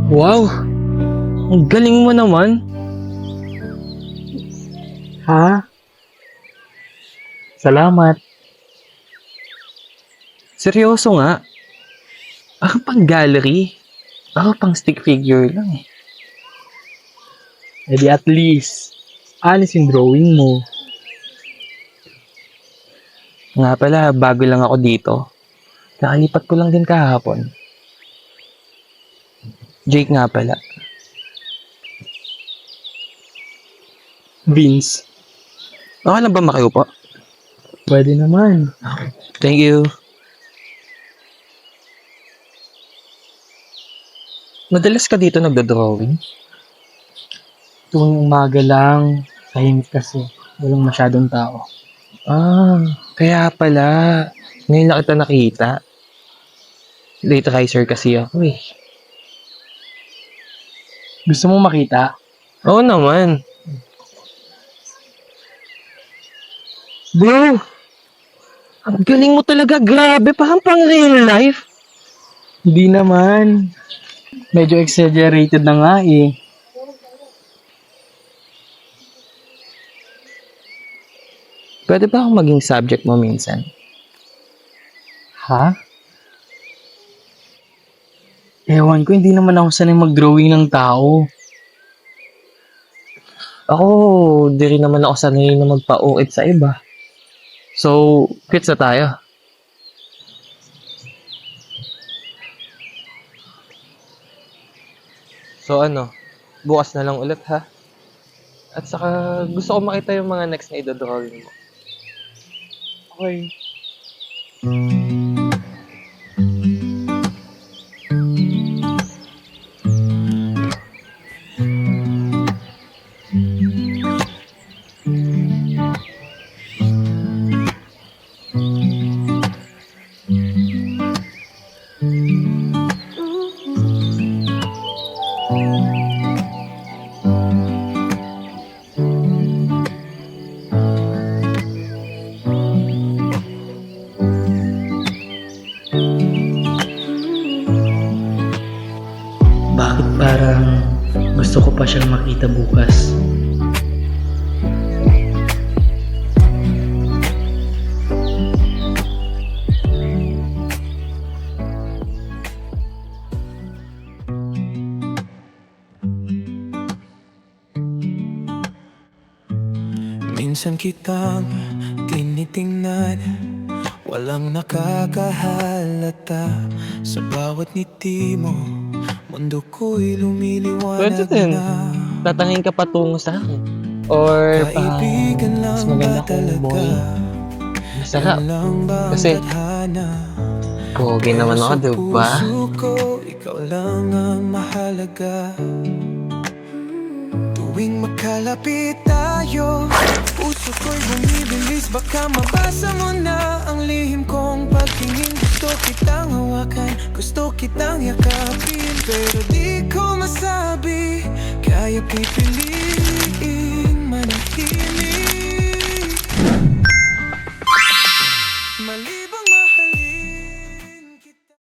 Wow! Ang galing mo naman. Ha? Salamat. Seryoso nga. Ako pang gallery. Ako pang stick figure lang eh. E di at least, honest yung drawing mo. Nga pala, bago lang ako dito. Nakalipat ko lang din kahapon. Jake nga pala. Vince, Okay lang ba makiupo? pwede naman. Thank you. Madalas ka dito nagda-drawing? Tuwing umaga lang, tahimik kasi. Walang masyadong tao. Kaya pala. Ngayon na kita nakita. Late riser kasi ako eh. Gusto mo makita? Oo naman. Bro! Ang galing mo talaga. Grabe. Parang pang real life. Hindi naman. Medyo exaggerated na nga eh. Pwede ba akong maging subject mo minsan? Ha? Ewan ko, hindi naman ako sanay mag-drawing ng tao. Ako, di rin naman ako sanay na magpa-uit sa iba. So, quits na tayo. So ano, bukas na lang ulit ha. At saka gusto ko makita yung mga next na idodrawing mo. Okay. Bakit parang gusto ko pa siyang makita bukas? Minsan kitang tinitingnan, walang nakakahalata. Sa bawat ngiti mo, mundo ko'y lumiliwanag Pwede din. na. Tatangin ka patungo sa akin. Or Kaibigan mas lang maganda ba kung talaga? boy. Masarap. Yan lang ba ang Kasi, tadhana? pogi naman ako, Sa diba? puso ko, ikaw lang ang mahalaga. Tuwing makalapit tayo, puso ko'y bumibilis. Baka mabasa mo na ang lihim kong pagtingin. Gusto kitang hawakan, gusto kitang yakapin, pero di ko masabi, kaya pipiliin manahimik. Malibang mahalin